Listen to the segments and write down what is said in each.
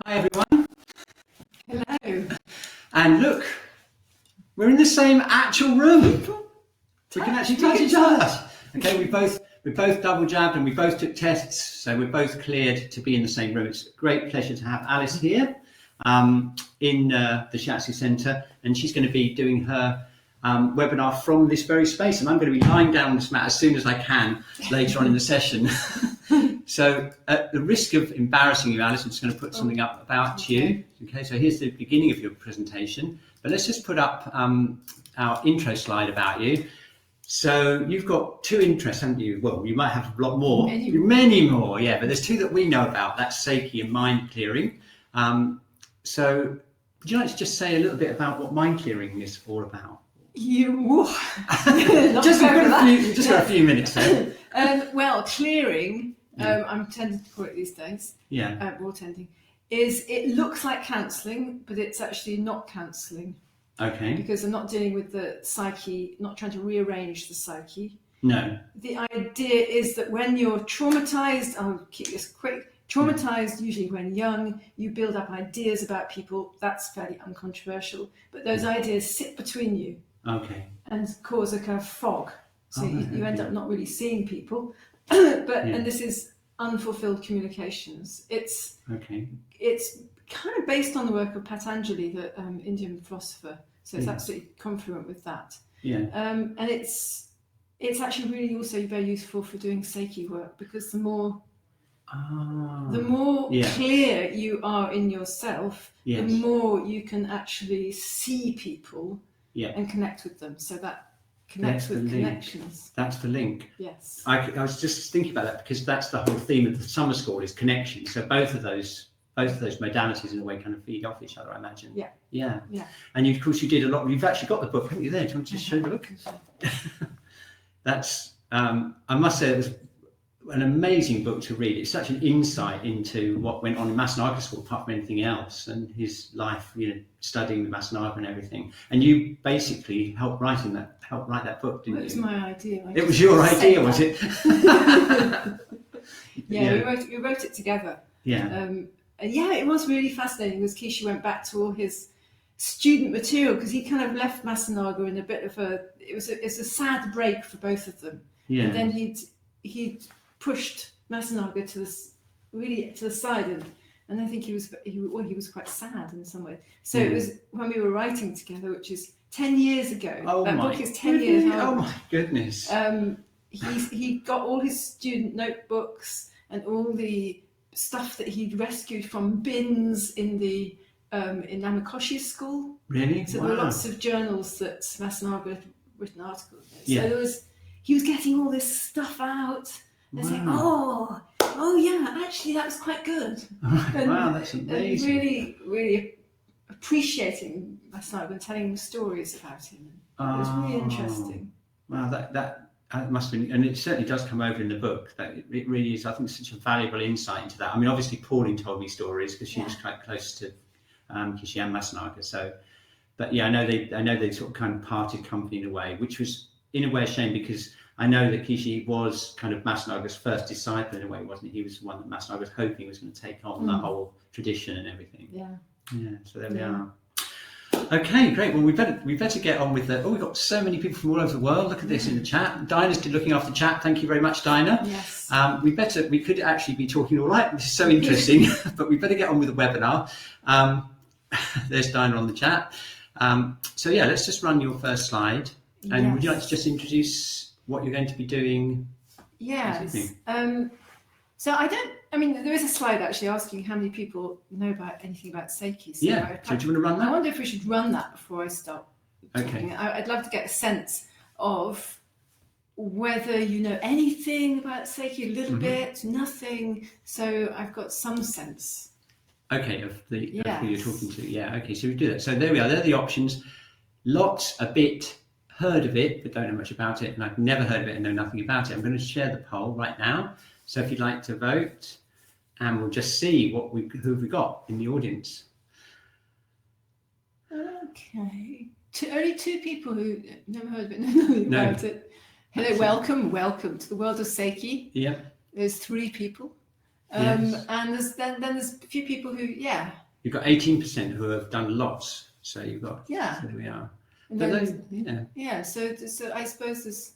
Hi everyone. Hello. And look, we're in the same actual room. We can actually touch each other. Okay, we both double jabbed and we both took tests, so we're both cleared to be in the same room. It's a great pleasure to have Alice here in the Shiatsu Centre, and she's going to be doing her webinar from this very space, and I'm going to be lying down on this mat as soon as I can later on in the session. So at the risk of embarrassing you, Alice, I'm just going to put something up about you. Okay, so here's the beginning of your presentation, but let's just put up our intro slide about you. So you've got two interests, haven't you? Well, you might have a lot more. Many more, yeah, but there's two that we know about. That's Sei-ki and mind clearing. So would you like to just say a little bit about what mind clearing is all about? Just got a few minutes there. Well, clearing, I'm tending to call it these days, we're all tending, is it looks like counselling, but it's actually not counselling. Okay. Because I'm not dealing with the psyche, not trying to rearrange the psyche. No. The idea is that when you're traumatised, I'll keep this quick, traumatised usually when young, you build up ideas about people, that's fairly uncontroversial, but those ideas sit between you. Okay. And cause a kind of fog. So you end up not really seeing people. And this is unfulfilled communications. It's kind of based on the work of Patanjali, the Indian philosopher. So it's absolutely confluent with that. Yeah. And it's actually really also very useful for doing Sei-ki work, because the more clear you are in yourself, the more you can actually see people and connect with them. So that connects with connections. That's the link. Yes. I was just thinking about that, because that's the whole theme of the summer school, is connection. So both of those modalities in a way kind of feed off each other, I imagine. Yeah. And of course you did a lot. You've actually got the book, haven't you, there? Do you want to just show the book? That's I must say, it was an amazing book to read. It's such an insight into what went on in Masanaga school, apart from anything else, and his life, studying the Masanaga and everything. And you basically helped write that book, didn't you? It was my idea. It was your idea, was it? We wrote it together. It was really fascinating, because Kishi went back to all his student material, because he kind of left Masanaga in a bit of it's a sad break for both of them. Yeah. And then he'd pushed Masanaga to the side, and I think he was quite sad in some way. So it was when we were writing together, which is 10 years ago. That book is 10 years old. Oh my goodness. He got all his student notebooks and all the stuff that he'd rescued from bins in the in Namakoshi school. Really? So there were lots of journals that Masanaga had written articles in. So he was getting all this stuff out and saying, actually that was quite good. Wow, that's amazing. And really, really appreciating Masanaga and telling him stories about him. It was really interesting. Wow, that must have been, and it certainly does come over in the book, that it really is, I think, such a valuable insight into that. I mean, obviously Pauline told me stories, because she was quite close to Kishi and Masanaga. So, but I know they sort of kind of parted company in a way, which was in a way a shame, because I know that Kishi was kind of Masanaga's first disciple in a way, wasn't he? He was the one that Masanaga was hoping was going to take on the whole tradition and everything. Yeah. So there we are. Okay, great. Well, we better get on with the. We've got so many people from all over the world. Look at this in the chat. Dinah's looking after the chat. Thank you very much, Dinah. Yes. We could actually be talking all night. This is so interesting, but we better get on with the webinar. There's Dinah on the chat. Let's just run your first slide. And would you like to just introduce what you're going to be doing? Yes. There is a slide actually asking how many people know about anything about Sei-ki. So do you want to run that? I wonder if we should run that before I start talking. Okay. I'd love to get a sense of whether you know anything about Sei-ki, a little bit, nothing. So I've got some sense. Okay, of who you're talking to. Yeah, okay, so we do that. So there we are, there are the options. Lots, a bit, heard of it, but don't know much about it, and I've never heard of it and know nothing about it. I'm going to share the poll right now. So if you'd like to vote, and we'll just see who have we got in the audience. Okay. Only two people who never heard of it, know about it. Hello, welcome to the world of Sei-ki. Yeah. There's 3 people. And there's a few people who, You've got 18% who have done lots. So you've got, so there we are. So I suppose there's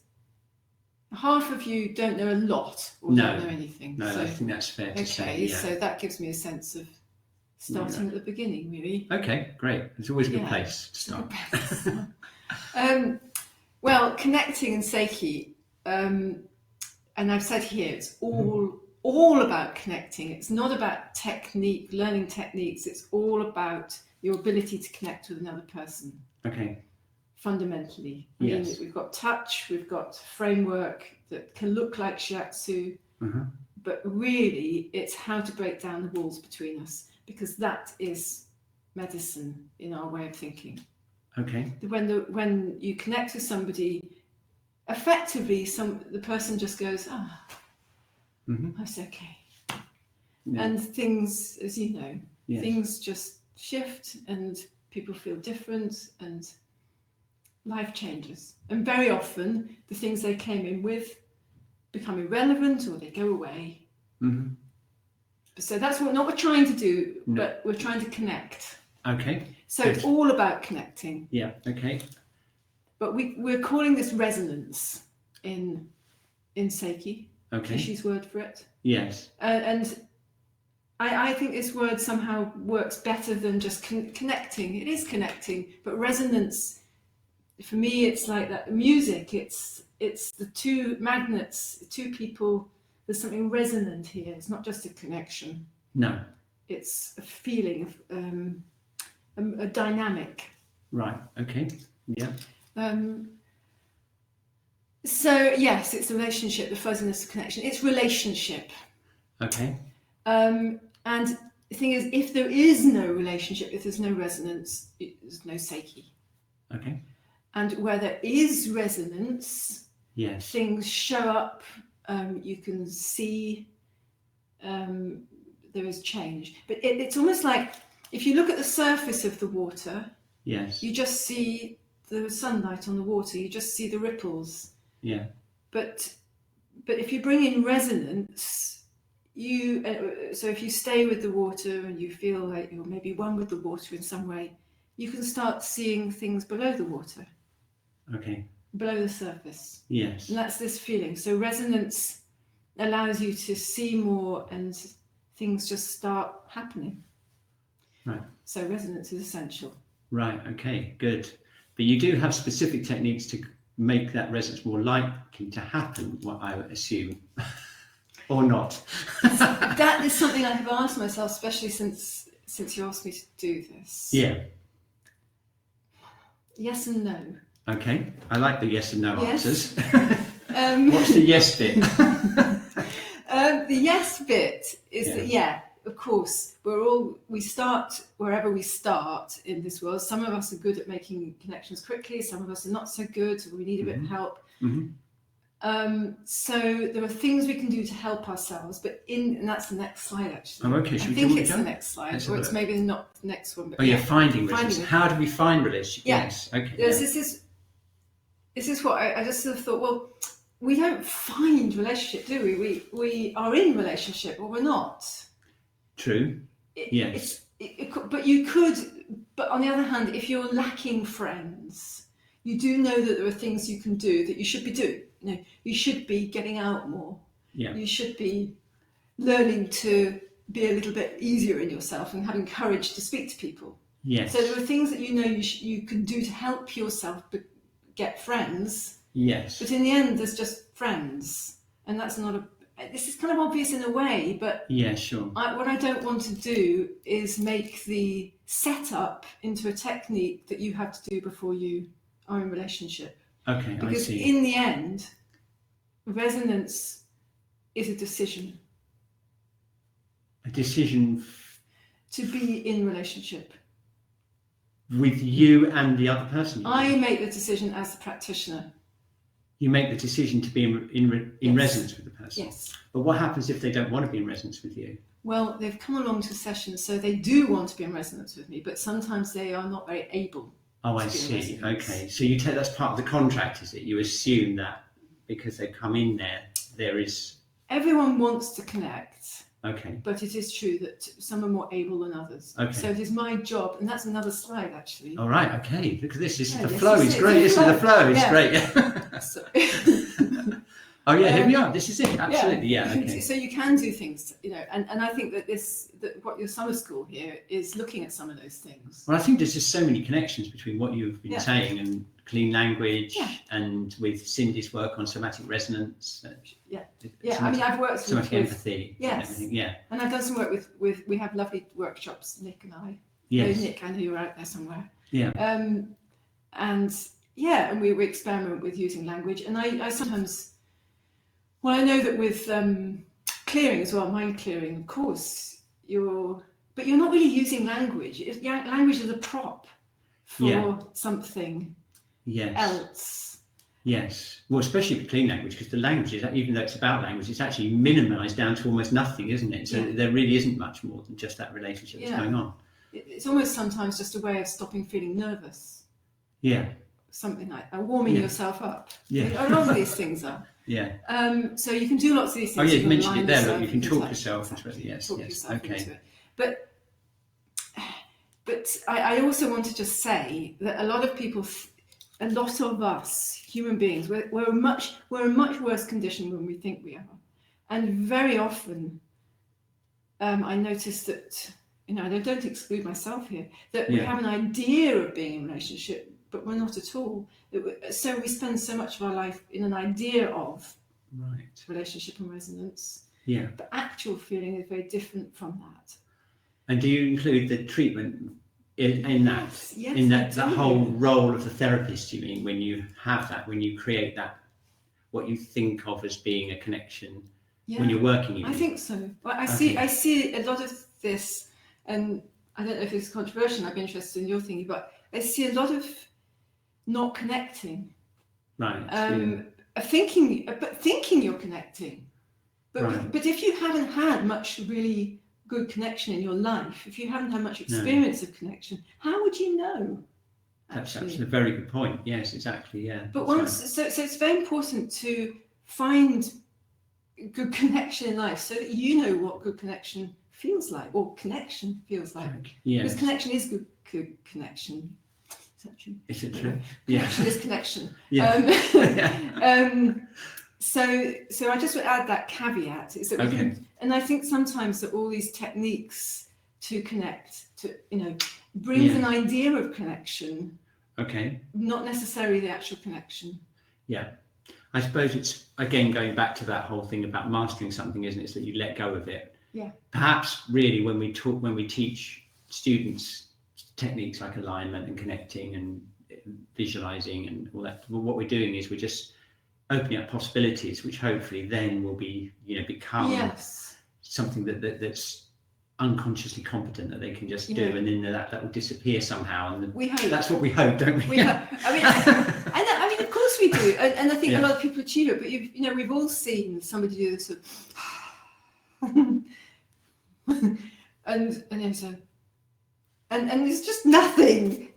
half of you don't know a lot or don't know anything. No, so, I think that's fair to say. Okay, so that gives me a sense of starting at the beginning, really. Okay, great. It's always a good place to start. Well, connecting and Sei-ki, and I've said here, it's all about connecting. It's not about technique, learning techniques. It's all about your ability to connect with another person. Okay. Fundamentally. I mean, we've got touch, we've got framework that can look like shiatsu, but really it's how to break down the walls between us, because that is medicine in our way of thinking. Okay. When you connect with somebody, effectively the person just goes, that's okay. Yeah. And things, as you know, things just shift and people feel different and life changes. And very often the things they came in with become irrelevant or they go away. So that's what we're trying to do, but we're trying to connect. Okay. So it's all about connecting. Yeah, okay. But we're calling this resonance in Sei-ki. Okay. Kishi's word for it. Yes. And I think this word somehow works better than just connecting. It is connecting, but resonance, for me, it's like that music. It's the two magnets, two people. There's something resonant here. It's not just a connection. No. It's a feeling of a dynamic. Right. Okay. Yeah. So yes, it's a relationship, the fuzziness of connection. It's relationship. Okay. And the thing is, if there is no relationship, if there's no resonance, there's no Sei-ki. Okay. And where there is resonance, things show up. You can see there is change. But it's almost like if you look at the surface of the water, you just see the sunlight on the water. You just see the ripples. Yeah. But if you bring in resonance, so if you stay with the water and you feel like you're maybe one with the water in some way, you can start seeing things below the water. Okay. Below the surface. Yes. And that's this feeling. So resonance allows you to see more and things just start happening. Right. So resonance is essential. Right. Okay. Good. But you do have specific techniques to make that resonance more likely to happen, what I would assume. Or not. That is something I have asked myself, especially since you asked me to do this. Yeah. Yes and no. Okay, I like the yes and no answers. What's the yes bit? The yes bit is that, of course, we start wherever we start in this world. Some of us are good at making connections quickly, some of us are not so good, so we need a bit of help. So there are things we can do to help ourselves, and that's the next slide actually. Oh, okay. I think it's the next slide, or it's maybe not the next one. But finding relationships. How do we find relationships? Yes. Okay. This is what I just sort of thought. Well, we don't find relationship, do we? We are in relationship, or we're not. True. Yes. But you could. But on the other hand, if you're lacking friends, you do know that there are things you can do that you should be doing. You should be getting out more. Yeah. You should be learning to be a little bit easier in yourself and having courage to speak to people. Yes. So there are things that you can do to help yourself get friends. Yes. But in the end, there's just friends, and that's not this is kind of obvious in a way, but sure. What I don't want to do is make the setup into a technique that you have to do before you are in relationship. Okay, because I see. In the end, resonance is a decision. A decision to be in relationship with you and the other person. I make the decision as the practitioner. You make the decision to be in resonance with the person. Yes. But what happens if they don't want to be in resonance with you? Well, they've come along to sessions, so they do want to be in resonance with me, but sometimes they are not very able. Oh, I see. Okay, so you take that's part of the contract, is it? You assume that because they come in there is. Everyone wants to connect. Okay. But it is true that some are more able than others. Okay. So it is my job, and that's another slide actually. All right. Okay. Look at this. This is the yes, flow. It's great. This is the flow. It's great. Yeah. So, oh yeah. Here we are. This is it. Absolutely. Yeah. Okay. So you can do things, and I think that what your summer school here is looking at some of those things. Well, I think there's just so many connections between what you've been saying and clean language, and with Cindy's work on somatic resonance. I mean, I've worked somatic with empathy. Yes. And everything. Yeah. And I've done some work with we have lovely workshops, Nick and I. Yes. Nick, I know you're out there somewhere. Yeah. And we experiment with using language, and I sometimes. Well, I know that with clearing as well, mind clearing, of course, but you're not really using language. Language is a prop for something else. Yes. Well, especially for clean language, because the language is, even though it's about language, it's actually minimalised down to almost nothing, isn't it? So there really isn't much more than just that relationship that's going on. It's almost sometimes just a way of stopping feeling nervous. Yeah. Something like warming yourself up. Yeah. A lot of these things are. Yeah. So you can do lots of these things. Oh yeah, you mentioned it there. Look, you can talk yourself into it. Yes. Okay. But I also want to just say that a lot of us human beings, we're in much worse condition than we think we are, and very often, I notice that I don't exclude myself here, that we have an idea of being in a relationship, but we're not at all. So we spend so much of our life in an idea of relationship and resonance. Yeah. But actual feeling is very different from that. And do you include the treatment in that? Yes, in that whole role of the therapist, you mean, when you have that, when you create that, what you think of as being a connection when you're working? I think so. Well, I see a lot of this, and I don't know if it's controversial, I'd be interested in your thinking, but I see a lot of not connecting. Right. Thinking you're connecting. But if you haven't had much really good connection in your life, if you haven't had much experience of connection, how would you know? That's a very good point. Yes, exactly. Yeah. But so it's very important to find good connection in life so that you know what good connection feels like, or connection feels like. Yes. Because connection is good connection. Is that true? Is it true? Connection is connection. So I just would add that caveat is that and I think sometimes that all these techniques to connect, to brings an idea of connection. Okay. Not necessarily the actual connection. Yeah. I suppose it's again going back to that whole thing about mastering something, isn't it? It's that you let go of it. Yeah. Perhaps really when we teach students techniques like alignment and connecting and visualizing and all that, what we're doing is we're just opening up possibilities, which hopefully then will be become something that's unconsciously competent that they can just do, and then that will disappear somehow. And we hope that's what we hope, don't we? We hope. I mean, of course we do, and I think a lot of people achieve it. But we've all seen somebody do this, and then so. And there's just nothing.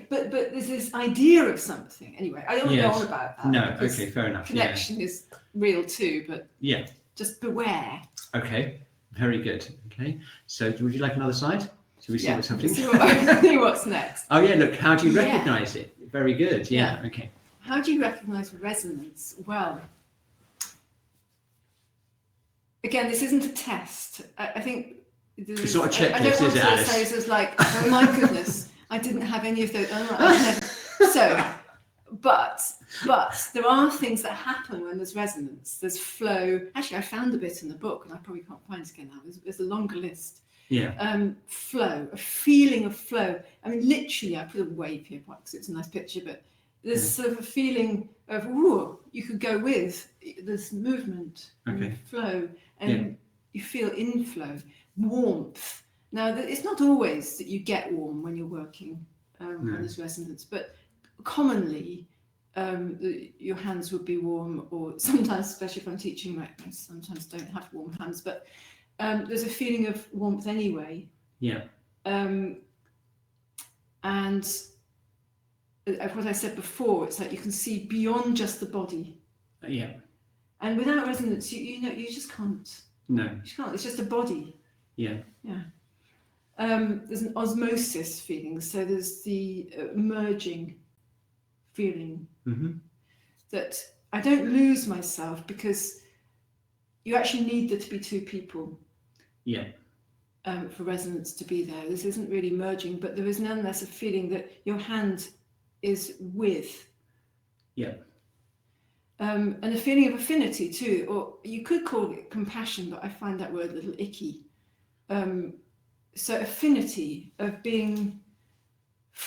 But there's this idea of something. Anyway, I don't want to go on about that. No, okay, fair enough. Connection is real too, but just beware. Okay, very good. Okay, so would you like another slide? Should we see what's happening? See what's next. Oh yeah, look, how do you recognise it? Very good. Yeah. Okay. How do you recognise resonance? Well, again, this isn't a test. I think. It's not a checklist, I don't want to say it's like, oh my goodness, I didn't have any of those. But there are things that happen when there's resonance. There's flow. Actually, I found a bit in the book, and I probably can't find it again now. There's a longer list. Yeah. Flow, a feeling of flow. I mean, literally, I put a wave here because it's a nice picture, but there's sort of a feeling of, ooh, you could go with. There's movement and flow, and you feel inflow. Warmth. Now, it's not always that you get warm when you're working when there's resonance, but commonly your hands would be warm, or sometimes, especially if I'm teaching, I sometimes don't have warm hands, but there's a feeling of warmth anyway. Yeah. And what I said before, it's like you can see beyond just the body. Yeah. And without resonance, you just can't. No. She can't. It's just a body. Yeah. Yeah. There's an osmosis feeling. So there's the merging feeling that I don't lose myself, because you actually need there to be two people. Yeah. For resonance to be there. This isn't really merging, but there is nonetheless a feeling that your hand is with. Yeah. And a feeling of affinity too, or you could call it compassion, but I find that word a little icky. So affinity of being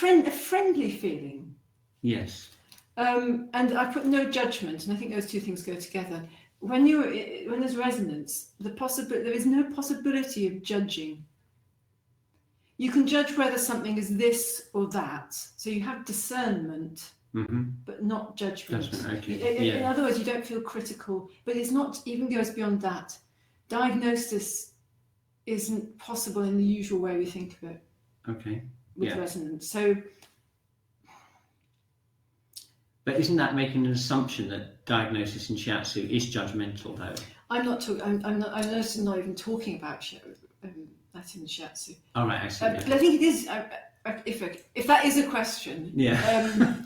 a friendly feeling. Yes. And I put no judgment, and I think those two things go together. When there's resonance, there is no possibility of judging. You can judge whether something is this or that, so you have discernment, but not judgment. Okay. In other words, you don't feel critical, but it's not even goes beyond that. Diagnosis isn't possible in the usual way we think of it. Okay. With resonance, so. But isn't that making an assumption that diagnosis in Shiatsu is judgmental, though? I'm not talking. I'm not even talking about that in Shiatsu. All right, I see. But I think it is. If that is a question. Yeah.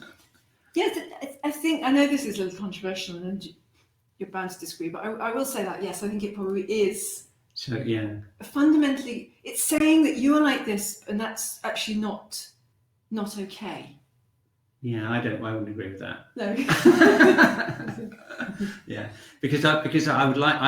Yes, I think I know this is a little controversial, and you're bound to disagree. But I will say that yes, I think it probably is. So yeah. Fundamentally, it's saying that you are like this, and that's actually not okay. Yeah, I wouldn't agree with that. No. Yeah, because I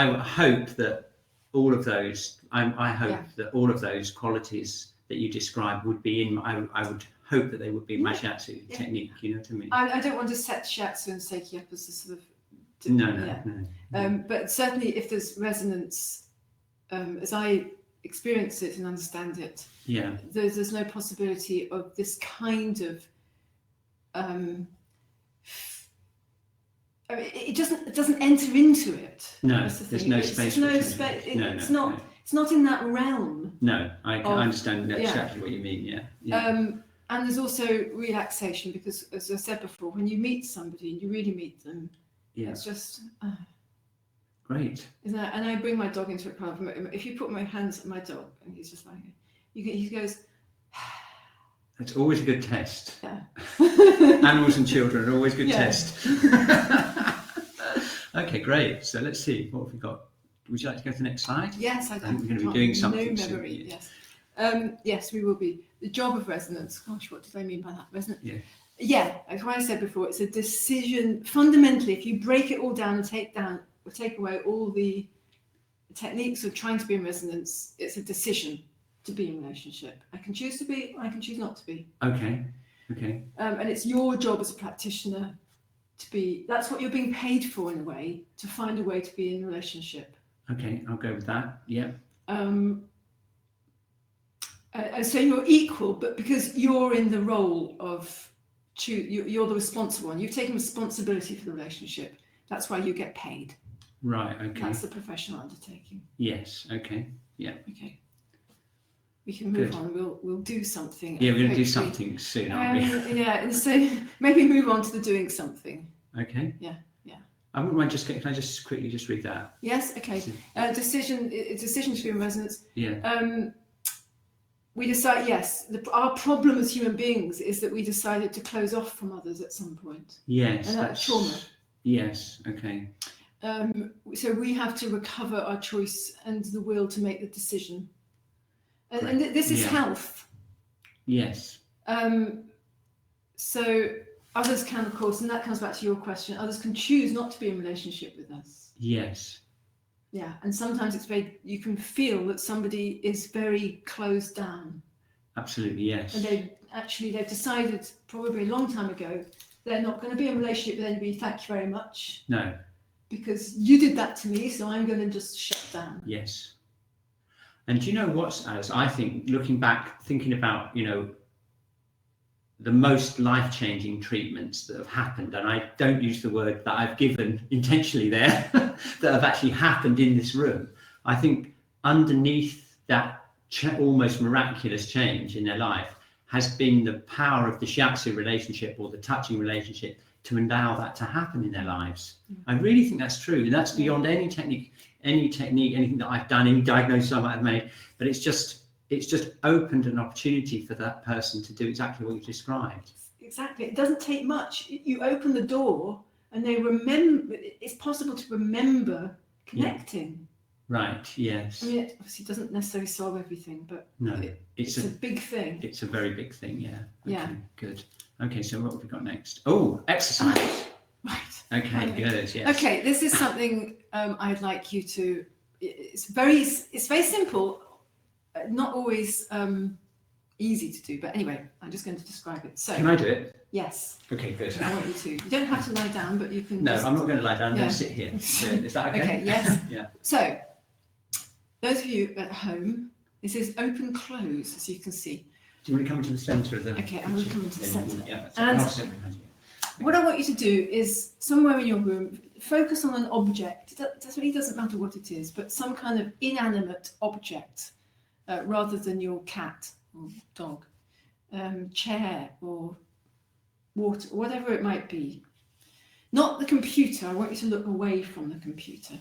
would hope that all of those, I hope that all of those qualities that you described would be in. I would hope that they would be in my Shiatsu technique. You know what I mean? I don't want to set Shiatsu and Sei-ki up as a sort of. No. But certainly, if there's resonance, as I experience it and understand it, there's no possibility of this kind of. It doesn't enter into it. No, there's no space. It's not in that realm. No, I understand exactly what you mean. Yeah. And there's also relaxation, because, as I said before, when you meet somebody and you really meet them, it's just great. Isn't it? And I bring my dog into it. If you put my hands on my dog, and he's just like, he goes. It's always a good test. Yeah. Animals and children are always good test. Okay, great. So let's see, what have we got? Would you like to go to the next slide? Yes, I think we're going to be doing something no memory, yes. Yes, we will be. The job of resonance. Gosh, what did I mean by that? Resonance. Yeah, as I said before, it's a decision. Fundamentally, if you break it all down and take away all the techniques of trying to be in resonance, it's a decision to be in a relationship. I can choose to be, I can choose not to be. Okay. And it's your job as a practitioner to be, that's what you're being paid for in a way, to find a way to be in a relationship. Okay, I'll go with that. Yeah. And so you're equal, but because you're in the role of, you're the responsible one, you've taken responsibility for the relationship. That's why you get paid. Right, okay. That's the professional undertaking. Yes, okay, yeah. Okay. We can move on. We'll do something. Yeah, we're going to do something soon, aren't we? Yeah, and so maybe move on to the doing something. Okay. Yeah. I wouldn't mind can I just quickly just read that? Yes. Okay. Decision to be in resonance. Yeah. We decide. Yes. Our problem as human beings is that we decided to close off from others at some point. Yes. And that's trauma. Yes. Okay. So we have to recover our choice and the will to make the decision. And this is health. Yes. So others can, of course, and that comes back to your question, others can choose not to be in relationship with us. Yes. Yeah, and sometimes you can feel that somebody is very closed down. Absolutely, yes. And they've decided probably a long time ago they're not going to be in a relationship with anybody, thank you very much. No. Because you did that to me, so I'm going to just shut down. Yes. And do you know what's, as I think, looking back, thinking about, the most life-changing treatments that have happened, and I don't use the word that I've given intentionally there, that have actually happened in this room. I think underneath that almost miraculous change in their life has been the power of the Shiatsu relationship or the touching relationship to allow that to happen in their lives. I really think that's true, and that's beyond any technique. any technique, anything that I've done, any diagnosis I might have made, but it's just opened an opportunity for that person to do exactly what you described. Exactly. It doesn't take much. You open the door and they remember. It's possible to remember connecting. Right, yes. I mean, it obviously doesn't necessarily solve everything, but no, it's a big thing. It's a very big thing, yeah. Okay, yeah. Good. Okay, so what have we got next? Oh, exercise. Right. Okay, good, yes. Okay, this is something I'd like you to... It's very simple, not always easy to do, but anyway, I'm just going to describe it. So, can I do it? Yes. Okay, good. I want you to. You don't have to lie down, but you can... No, I'm not going to lie down. I'm going to sit here. Is that okay? Okay, yes. Yeah. So, those of you at home, this is open close, as you can see. Do you want to come to the centre of the... Okay, I'm going to come into the centre. Yeah, and I'll sit behind you. what I want you to do is, somewhere in your room, focus on an object. It really doesn't matter what it is, but some kind of inanimate object, rather than your cat or dog, chair or water, whatever it might be. Not the computer. I want you to look away from the computer.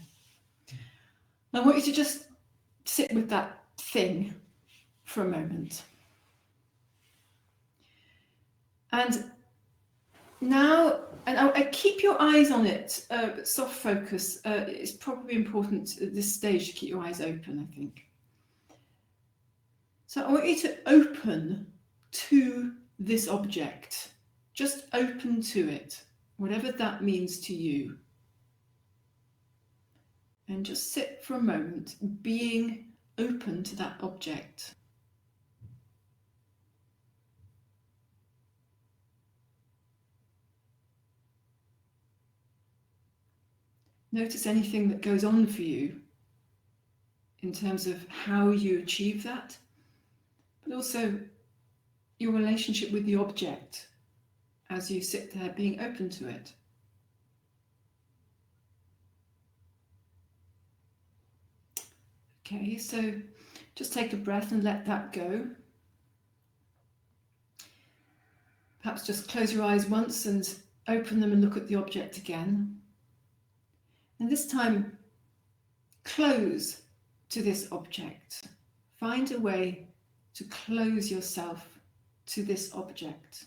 I want you to just sit with that thing for a moment. And now, and I keep your eyes on it, but soft focus. It's probably important at this stage to keep your eyes open, I think. So I want you to open to this object. Just open to it, whatever that means to you. And just sit for a moment, being open to that object. Notice anything that goes on for you in terms of how you achieve that, but also your relationship with the object as you sit there being open to it. Okay, so just take a breath and let that go. Perhaps just close your eyes once and open them and look at the object again. And this time, close to this object. Find a way to close yourself to this object.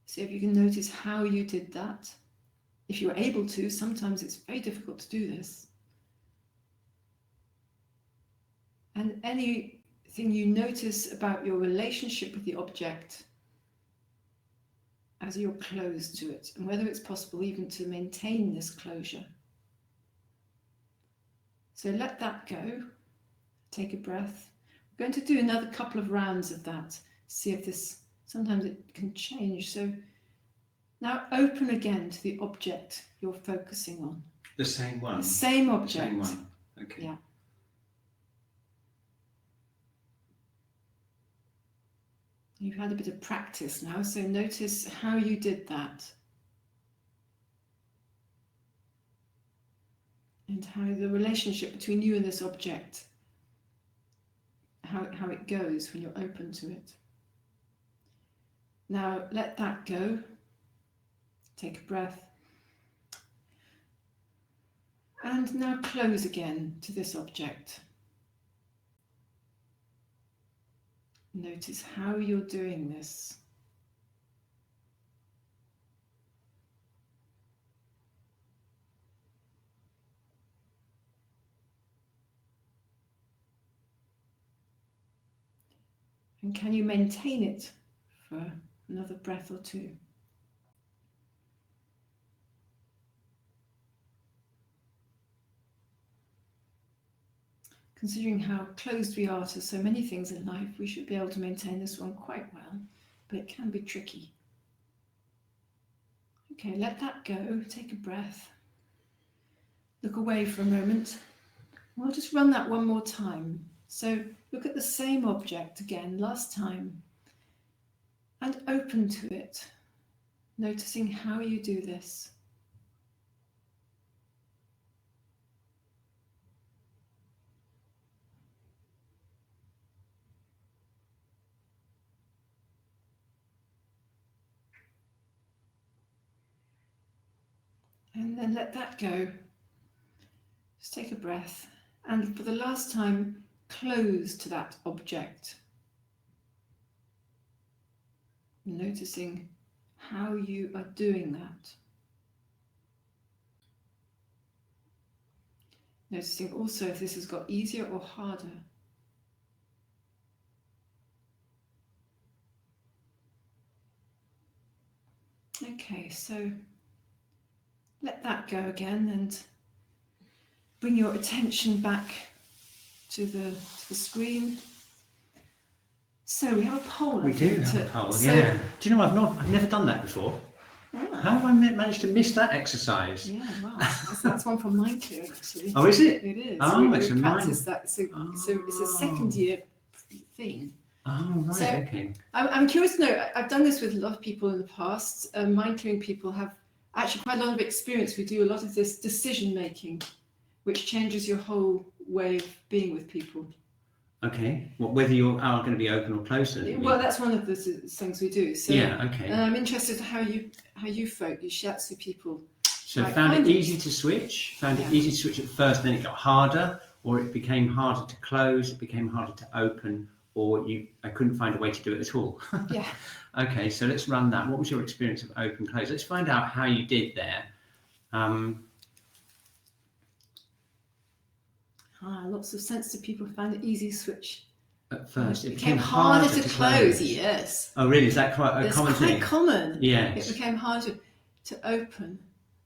See if you can notice how you did that. If you're able to, sometimes it's very difficult to do this. And anything you notice about your relationship with the object as you're close to it, and whether it's possible even to maintain this closure. So let that go. Take a breath. We're going to do another couple of rounds of that. See if this, sometimes it can change. So now open again to the object you're focusing on. The same one? The same object. The same one, okay. Yeah. You've had a bit of practice now, so notice how you did that. And how the relationship between you and this object, how it goes when you're open to it. Now let that go. Take a breath. And now close again to this object. Notice how you're doing this. And can you maintain it for another breath or two? Considering how closed we are to so many things in life, we should be able to maintain this one quite well, but it can be tricky. Okay, let that go. Take a breath. Look away for a moment. We'll just run that one more time. So look at the same object again, last time, and open to it, noticing how you do this. then let that go. Just take a breath. And for the last time, close to that object. Noticing how you are doing that. Noticing also if this has got easier or harder. Okay, so let that go again and bring your attention back to the screen. So we have a poll. We do have a poll, yeah. Do you know, I've never done that before. How have I managed to miss that exercise? Yeah, wow. That's one from Mind Clearing, actually. Oh, is it? It is. Oh, it's a practice that. So it's a second year thing. Oh, right, so okay. I'm curious to know, I've done this with a lot of people in the past. Mind Clearing people have actually quite a lot of experience. We do a lot of this decision making, which changes your whole way of being with people. Okay. Well, whether you are going to be open or closed. Well, that's one of the things we do. So, yeah. Okay. I'm interested in how you folk, you Shiatsu people. So found it easy to switch. Found it easy to switch at first, then it got harder, or it became harder to close. It became harder to open, or I couldn't find a way to do it at all. Yeah. Okay. So let's run that. What was your experience of open close? Let's find out how you did there. Lots of sensitive people found it easy to switch. At first, it became harder to close. Yes. Oh, really? Is that quite a common thing? It's quite common. Yes. It became harder to open.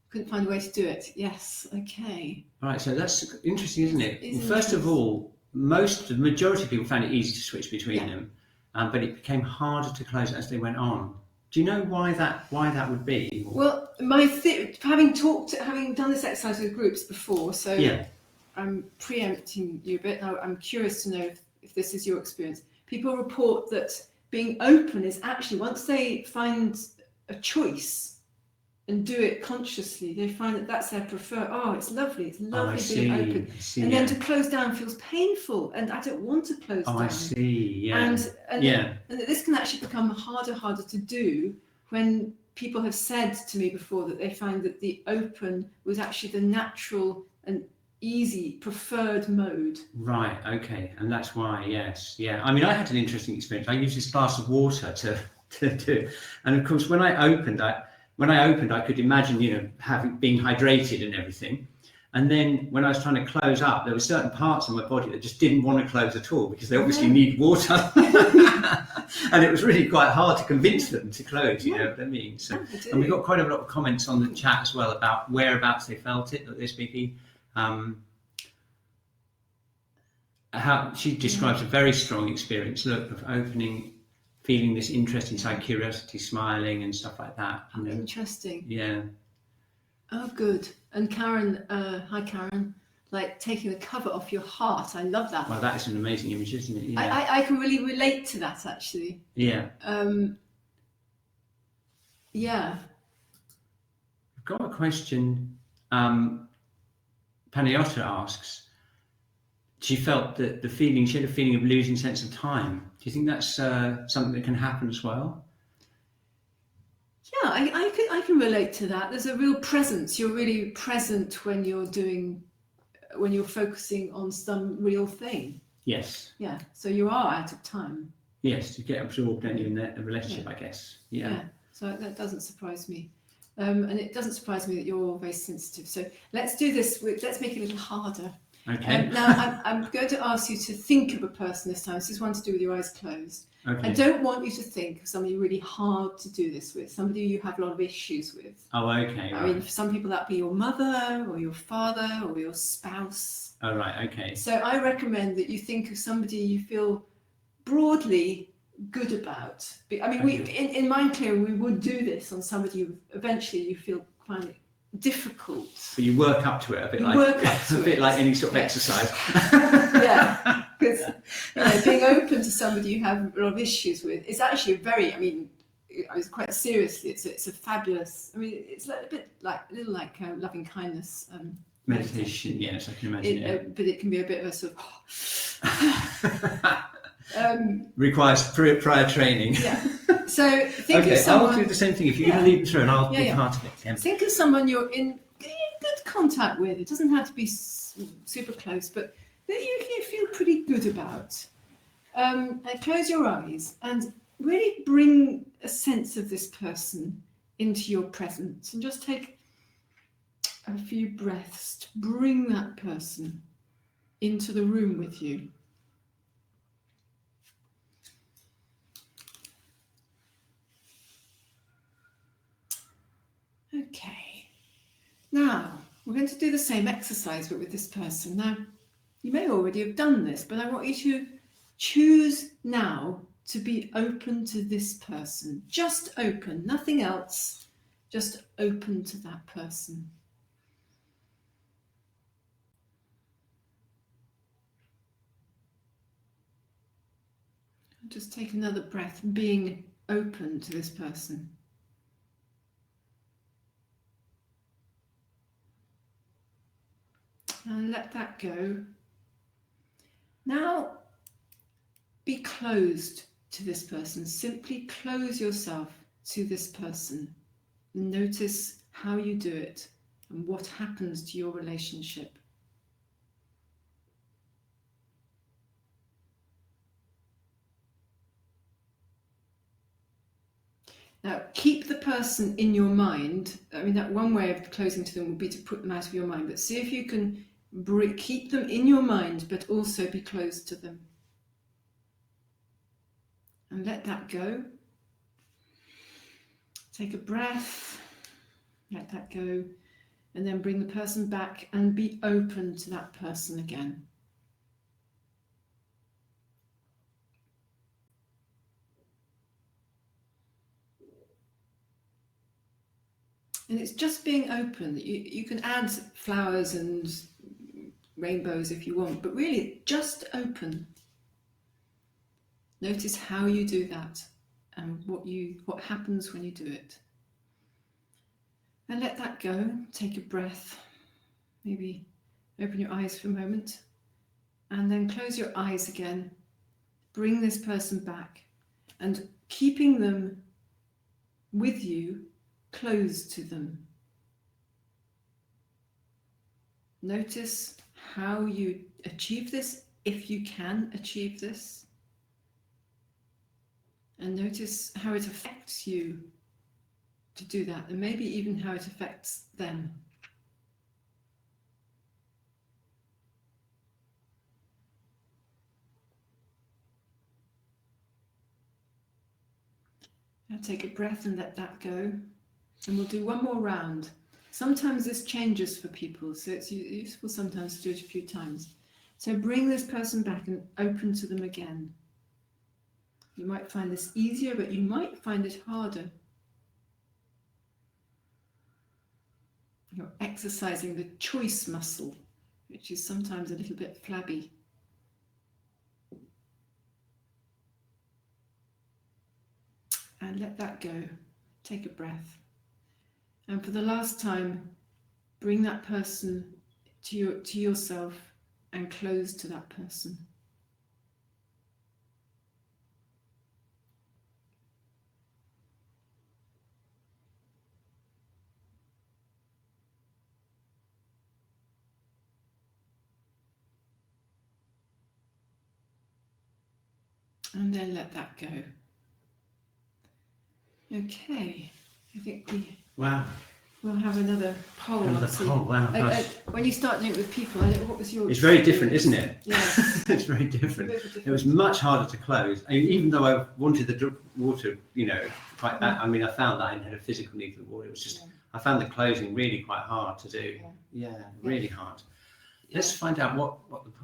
Couldn't find a way to do it. Yes. Okay. All right. So that's interesting, isn't it? Well, first of all, the majority of people found it easy to switch between them, but it became harder to close as they went on. Do you know why that would be? Well, having done this exercise with groups before, so yeah. I'm preempting you a bit. I'm curious to know if this is your experience. People report that being open is actually, once they find a choice and do it consciously, they find that that's their preferred. Oh, it's lovely being open. And then to close down feels painful, and I don't want to close down. I see. Yeah. And this can actually become harder to do when people have said to me before that they find that the open was actually the natural and easy preferred mode. Right. Okay. And that's why. Yes. Yeah. I mean, I had an interesting experience. I used this glass of water to do, and of course, when I opened, I could imagine, being hydrated and everything. And then when I was trying to close up, there were certain parts of my body that just didn't want to close at all because they obviously need water. And it was really quite hard to convince them to close, you know what I mean? So, and we got quite a lot of comments on the chat as well about whereabouts they felt it, that they're speaking. How she describes a very strong experience, of opening, feeling this interest inside, curiosity, smiling and stuff like that. Interesting. Yeah. Oh, good. And Karen, hi Karen, like taking the cover off your heart. I love that. Well, that is an amazing image, isn't it? Yeah. I can really relate to that, actually. Yeah. Yeah. I've got a question. Panayota asks, she felt that she had a feeling of losing sense of time. Do you think that's something that can happen as well? Yeah, I can relate to that. There's a real presence. You're really present when you're focusing on some real thing. Yes. Yeah. So you are out of time. Yes, you get absorbed, don't you, in the relationship, I guess. Yeah. So that doesn't surprise me. And it doesn't surprise me that you're very sensitive. So let's do this. Let's make it a little harder. Okay. Now I'm going to ask you to think of a person this time. This is one to do with your eyes closed. Okay. I don't want you to think of somebody really hard to do this with, somebody you have a lot of issues with. Oh, okay. I mean, for some people that'd be your mother or your father or your spouse. Oh, right. Okay. So I recommend that you think of somebody you feel broadly good about. I mean, in Mind Clearing, we would do this on somebody who eventually you feel find it difficult. But you work up to it a bit like any sort of exercise. Yeah, because being open to somebody you have a lot of issues with is actually quite seriously, it's a fabulous. I mean, it's a little like loving kindness. Meditation, yes, I can imagine it. But it can be a bit of a sort of. Requires prior training. Yeah. So think of someone. I'll do the same thing. If you're going to lead me through, and I'll be part of it. Yeah. Think of someone you're in contact with. It doesn't have to be super close, but that you feel pretty good about. And close your eyes and really bring a sense of this person into your presence, and just take a few breaths to bring that person into the room with you. Okay, now we're going to do the same exercise but with this person. Now, you may already have done this, but I want you to choose now to be open to this person. Just open, nothing else, just open to that person. Just take another breath, being open to this person. And let that go. Now, be closed to this person. Simply close yourself to this person. Notice how you do it and what happens to your relationship. Now, keep the person in your mind. I mean, that one way of closing to them would be to put them out of your mind, but see if you can keep them in your mind, but also be close to them. And let that go. Take a breath, let that go, and then bring the person back and be open to that person again. And it's just being open. You can add flowers and rainbows if you want, but really just open. Notice how you do that and what happens when you do it. And let that go. Take a breath. Maybe open your eyes for a moment and then close your eyes again. Bring this person back and keeping them with you, close to them. Notice how you achieve this, if you can achieve this. And notice how it affects you to do that, and maybe even how it affects them. Now take a breath and let that go. And we'll do one more round. Sometimes this changes for people, so it's useful sometimes to do it a few times. So bring this person back and open to them again. You might find this easier, but you might find it harder. You're exercising the choice muscle, which is sometimes a little bit flabby. And let that go. Take a breath. And for the last time, bring that person to yourself and close to that person. And then let that go. Okay, I think we'll have another poll. Wow. When you start doing it with people, what was your... It's very different, isn't it? Yeah. It's very different. It was much harder to close. I mean, even though I wanted the water, quite bad. I mean, I found that I had a physical need for the water. It was just, I found the closing really quite hard to do. Really hard. Let's find out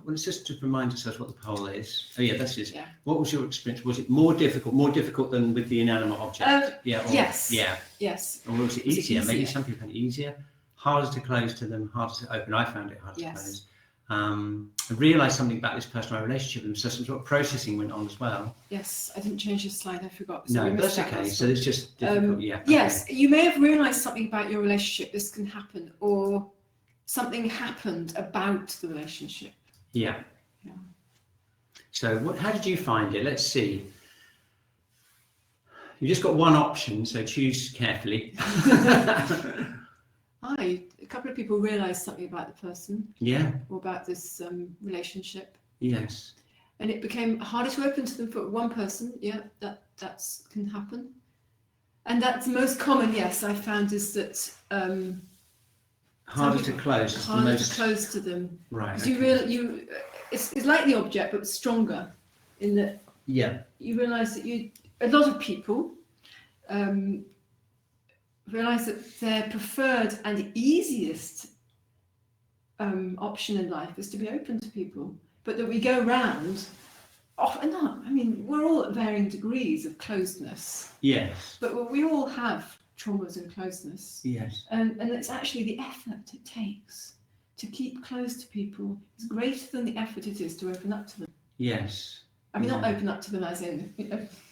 let's just to remind ourselves what the poll is. Oh yeah, this is. Yeah. What was your experience? Was it more difficult than with the inanimate object? Yes. Yeah. Yes. Or was it easier? Maybe some people found it easier. Harder to close to them, harder to open. I found it hard to close. I realised something about this person, my relationship with them, so some sort of processing went on as well. Yes, I didn't change your slide, I forgot. So no, that's okay. So it's just difficult, Yes, you may have realised something about your relationship. This can happen, or something happened about the relationship. Yeah. So how did you find it? Let's see. You just got one option, so choose carefully. I couple of people realise something about the person. Yeah. Or about this relationship. Yes. And it became harder to open to them for one person. Yeah, that's can happen. And that's the most common, yes, I found, is that harder to close. Harder to close to them. Right. Because it's like the object, but stronger, in that. Yeah. You realise that a lot of people realise that their preferred and easiest option in life is to be open to people, but that we go round off and on. I mean, we're all at varying degrees of closedness. Yes. But we all have traumas and closeness. Yes. And it's actually the effort it takes to keep close to people is greater than the effort it is to open up to them. Yes. I mean, not open up to them as in,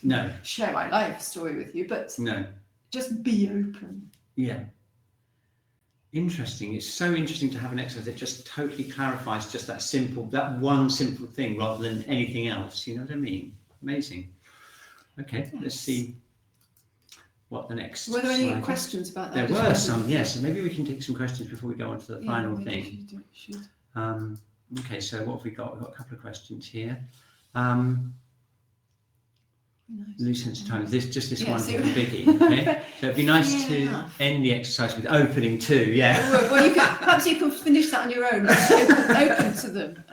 no, share my life story with you, but no, just be open. Yeah. Interesting. It's so interesting to have an exercise that just totally clarifies just that one simple thing rather than anything else. You know what I mean? Amazing. Okay, yes. Let's see what the next. Were there any questions about that? There were some, yes. So maybe we can take some questions before we go on to the final thing. Okay, so what have we got? We've got a couple of questions here. Loose sense of time. This one's a biggie. Okay, so it'd be nice to end the exercise with opening too. Yeah. Well, perhaps you can finish that on your own. Open to them.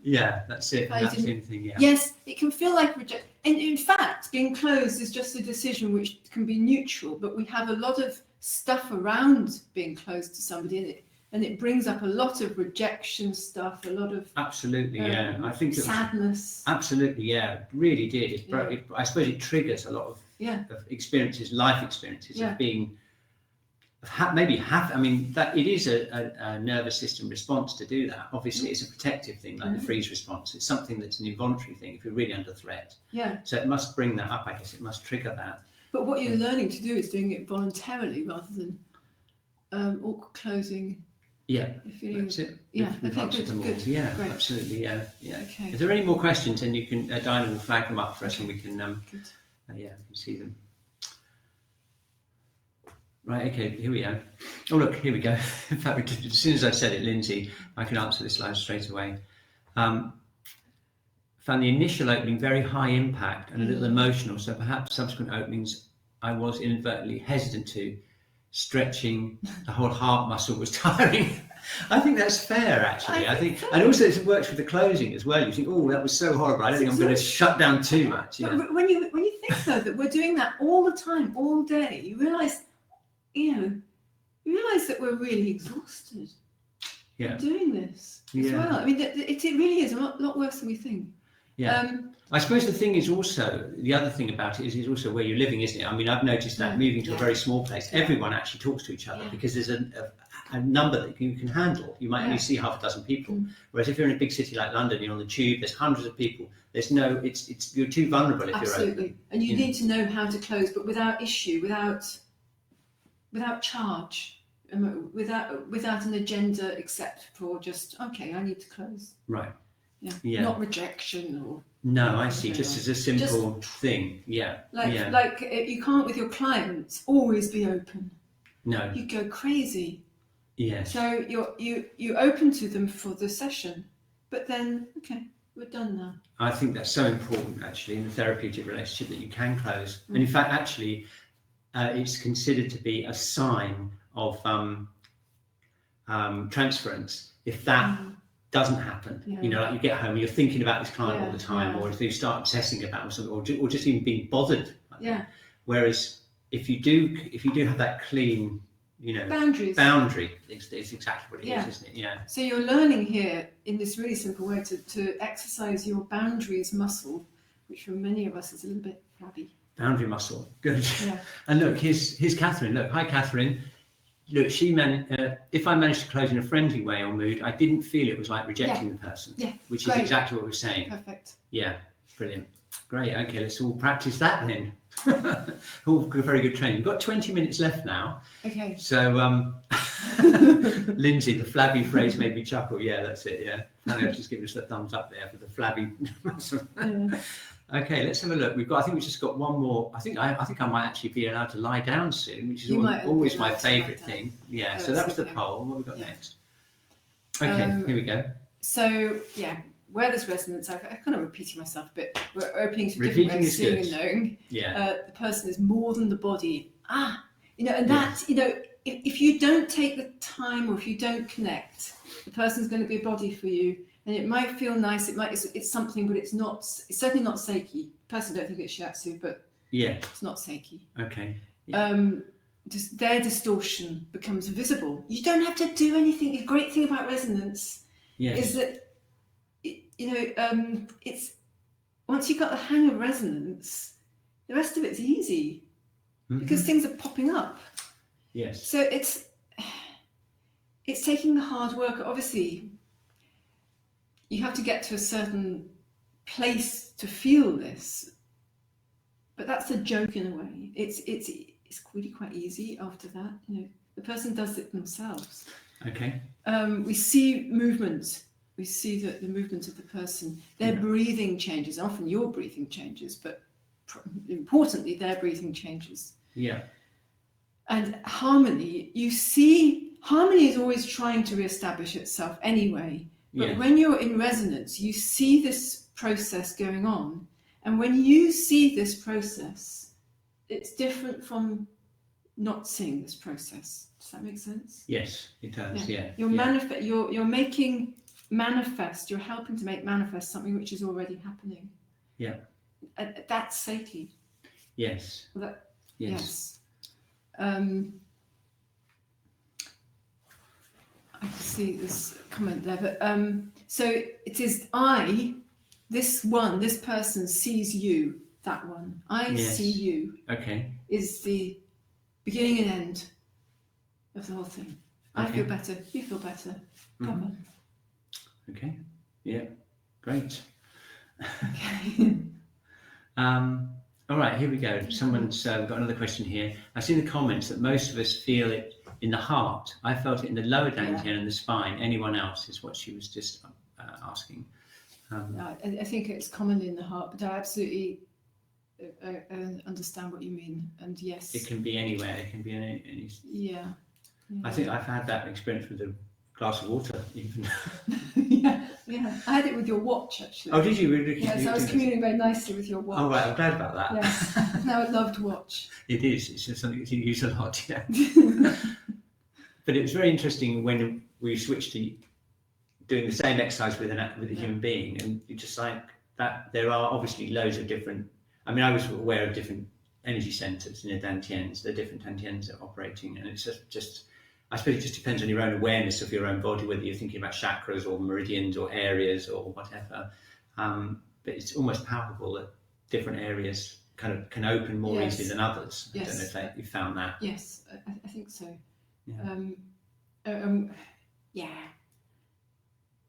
Yeah, that's it. That's the thing. Yeah. Yes, it can feel like rejection. And in fact, being closed is just a decision which can be neutral. But we have a lot of stuff around being closed to somebody, and it brings up a lot of rejection stuff, a lot of absolutely, yeah. I think sadness. Absolutely, yeah. It really did. I suppose it triggers a lot of experiences, life experiences of being, I mean, that it is a nervous system response to do that. Obviously, it's a protective thing, like the freeze response. It's something that's an involuntary thing if you're really under threat. Yeah. So it must bring that up. I guess it must trigger that. But what you're learning to do is doing it voluntarily rather than awkward closing. Yeah, that's it. Yeah, good. Yeah, great. Absolutely. Yeah. Okay. If there are any more questions, then you can Diana will flag them up for us, and we can we can see them. Right. Okay. Here we go. Oh, look. Here we go. In fact, as soon as I said it, Lindsay, I can answer this line straight away. Found the initial opening very high impact and a little emotional, so perhaps subsequent openings I was inadvertently hesitant to. Stretching the whole heart muscle was tiring. I think that's fair, actually. I think, and also it works with the closing as well. You think, oh, that was so horrible. I don't think I'm going to shut down too much. Yeah. But when you think though that we're doing that all the time, all day, you realise that we're really exhausted. Yeah. Doing this as well. I mean, it really is a lot worse than we think. Yeah. I suppose the thing is also, the other thing about it is also where you're living, isn't it? I mean, I've noticed that moving to a very small place, everyone actually talks to each other because there's a number that you can handle. You might only see half a dozen people. Whereas if you're in a big city like London, you're on the tube, there's hundreds of people. There's no, you're too vulnerable if you're open. And you need to know how to close, but without issue, without charge, without an agenda except for just, okay, I need to close. Right. Yeah. Not rejection or. No, I see. Just as a simple thing. Yeah. Like you can't with your clients always be open. No. You go crazy. Yes. So you open to them for the session, but then we're done now. I think that's so important actually in the therapeutic relationship that you can close. And in fact, actually, it's considered to be a sign of transference if that. Doesn't happen. Like you get home and you're thinking about this client all the time, or if you start obsessing about something, or just even being bothered. Whereas if you do have that clean, boundary, it's exactly what it is, isn't it? Yeah. So you're learning here in this really simple way to exercise your boundaries muscle, which for many of us is a little bit flabby. Boundary muscle, good. Yeah. And look, here's Catherine. Look, hi Catherine. Look, if I managed to close in a friendly way or mood, I didn't feel it was like rejecting the person, which is exactly what we're saying. Perfect. Yeah, brilliant. Great, okay, let's all practice that then. All very good training. We've got 20 minutes left now. Okay. So, Lindsay, the flabby phrase made me chuckle. Yeah, that's it, yeah. I've just given us a thumbs up there for the flabby. Okay, let's have a look. I think we've just got one more. I think I might actually be allowed to lie down soon, which is always my favourite thing. Yeah. So that was the poll. What have we got next? Okay, here we go. So where there's resonance, I'm kind of repeating myself a bit. We're opening to different ways of seeing and knowing. Yeah. The person is more than the body. And that, if you don't take the time or if you don't connect, the person's going to be a body for you. And it might feel nice. It's something, but it's not. It's certainly not Sei-ki. Personally, don't think it's Shiatsu, but it's not Sei-ki. Okay. Just their distortion becomes visible. You don't have to do anything. The great thing about resonance is that it's once you've got the hang of resonance, the rest of it's easy because things are popping up. Yes. So it's taking the hard work. Obviously, you have to get to a certain place to feel this, but that's a joke in a way. It's really quite easy after that. The person does it themselves. Okay. We see movement. We see the movement of the person. Their breathing changes. Often your breathing changes, but importantly, their breathing changes. Yeah. And harmony, you see, harmony is always trying to reestablish itself anyway. But when you're in resonance, you see this process going on. And when you see this process, it's different from not seeing this process. Does that make sense? Yes, it does. Yeah. You're making manifest. You're helping to make manifest something which is already happening. Yeah. That's Sei-ki. Yes. Yes. I can see this comment there, but so it is this person sees you, that one. I see you. Okay. Is the beginning and end of the whole thing. I feel better, you feel better. Come on. Okay. Yeah. Great. Okay. All right, here we go. Someone's got another question here. I've seen the comments that most of us feel it in the heart. I felt it in the lower dantian and the spine. Anyone else is what she was just asking. I think it's commonly in the heart, but I absolutely understand what you mean. And yes, it can be anywhere. It can be in any. Yeah. I think I've had that experience with a glass of water, even. Yeah. I had it with your watch, actually. Oh, did you? Yes, I was communing very nicely with your watch. Oh, right. I'm glad about that. Yes. Now I love to watch. It is. It's just something that you use a lot. Yeah. But it was very interesting when we switched to doing the same exercise with a human being, and you just like that. There are obviously loads of different. I mean, I was aware of different energy centers in the dantians. There are different dantians that are operating, and it's just. I suppose it just depends on your own awareness of your own body, whether you're thinking about chakras or meridians or areas or whatever. But it's almost palpable that different areas kind of can open more easily than others. I don't know if you found that. Yes, I think so. Yeah. It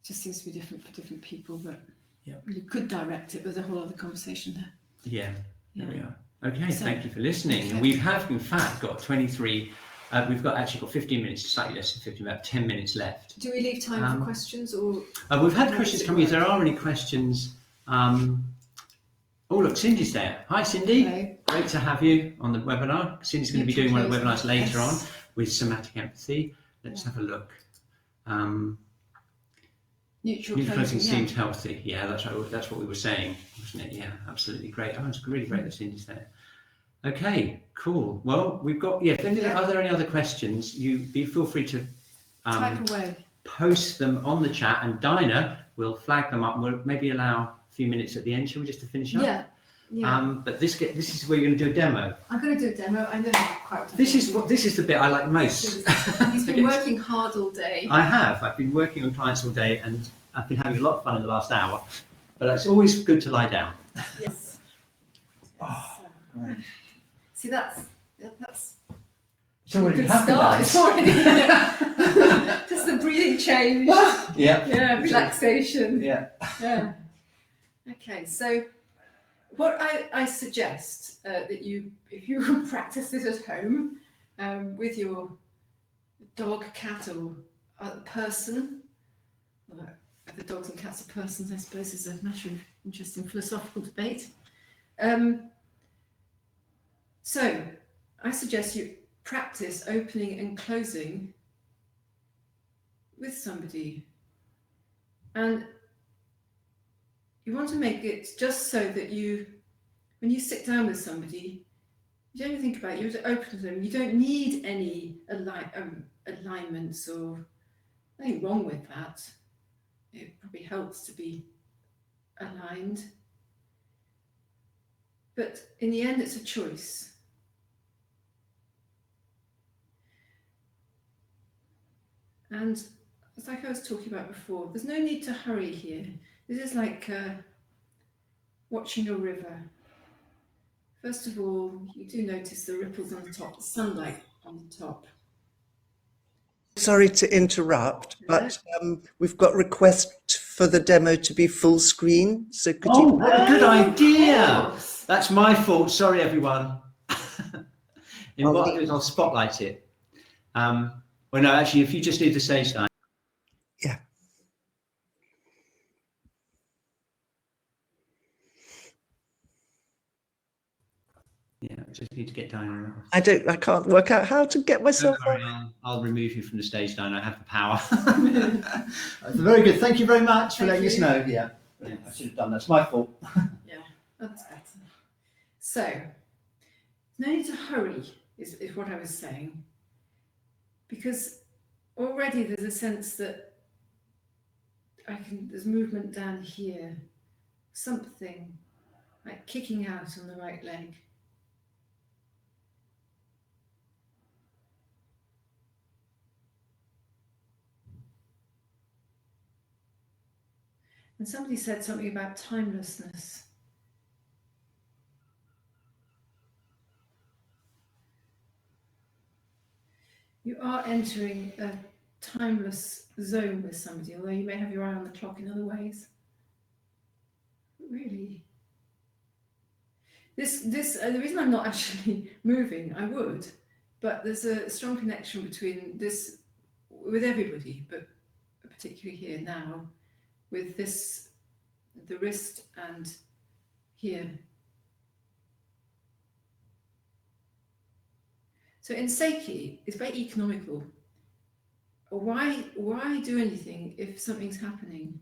just seems to be different for different people, but you could direct it. There's a whole other conversation there. Yeah, there we are. Okay, so, thank you for listening. Okay. We have, in fact, got 23. We've actually got 15 minutes, slightly less than 15, about 10 minutes left. Do we leave time for questions, or? We've had questions coming. If there are any questions, oh look, Cindy's there. Hi, Cindy. Hello. Great to have you on the webinar. Cindy's going to be doing one of the webinars later on with somatic empathy. Let's have a look. Neutral closing seems healthy. Yeah, that's what we were saying, wasn't it? Yeah, absolutely great. Oh, it's really great that Cindy's there. Okay, cool. Well, we've got are there any other questions? Feel free to type away. Post them on the chat, and Dinah will flag them up, and we'll maybe allow a few minutes at the end, shall we, just to finish up? Yeah. But this is where you're going to do a demo. I'm going to do a demo. I know quite what this is the bit I like most. He's been working hard all day. I have. I've been working on clients all day, and I've been having a lot of fun in the last hour. But it's always good to lie down. Yes. Right. See, that's it's already happened. It's already just the breathing change. Yeah, relaxation. Yeah. Okay, so what I suggest that if you practice this at home with your dog, cat, or person. The dogs and cats are persons, I suppose, is a matter of interesting philosophical debate. So I suggest you practice opening and closing with somebody. And you want to make it just so that when you sit down with somebody, you don't think about it, you have to open them. You don't need any alignments or nothing wrong with that. It probably helps to be aligned. But in the end, it's a choice. And it's like I was talking about before, there's no need to hurry here. This is like watching a river. First of all, you do notice the ripples on the top, the sunlight on the top. Sorry to interrupt, but we've got request for the demo to be full screen. So could you? What a good idea! That's my fault. Sorry, everyone. What I'll do is I'll spotlight it. Well, no, actually, if you just leave the stage line. Yeah. Yeah, I just need to get down. I can't work out how to get myself. Don't worry, I'll remove you from the stage line. I have the power. That's very good. Thank you very much for letting us know. Yeah, I should have done that. It's my fault. Yeah, that's better. So, no need to hurry, is what I was saying. Because already there's a sense that there's movement down here, something like kicking out on the right leg. And somebody said something about timelessness. You are entering a timeless zone with somebody, although you may have your eye on the clock in other ways. But really, the reason I'm not actually moving, I would, but there's a strong connection between this with everybody, but particularly here now, with this, the wrist and here. So in Sei-ki, it's very economical. Why do anything if something's happening?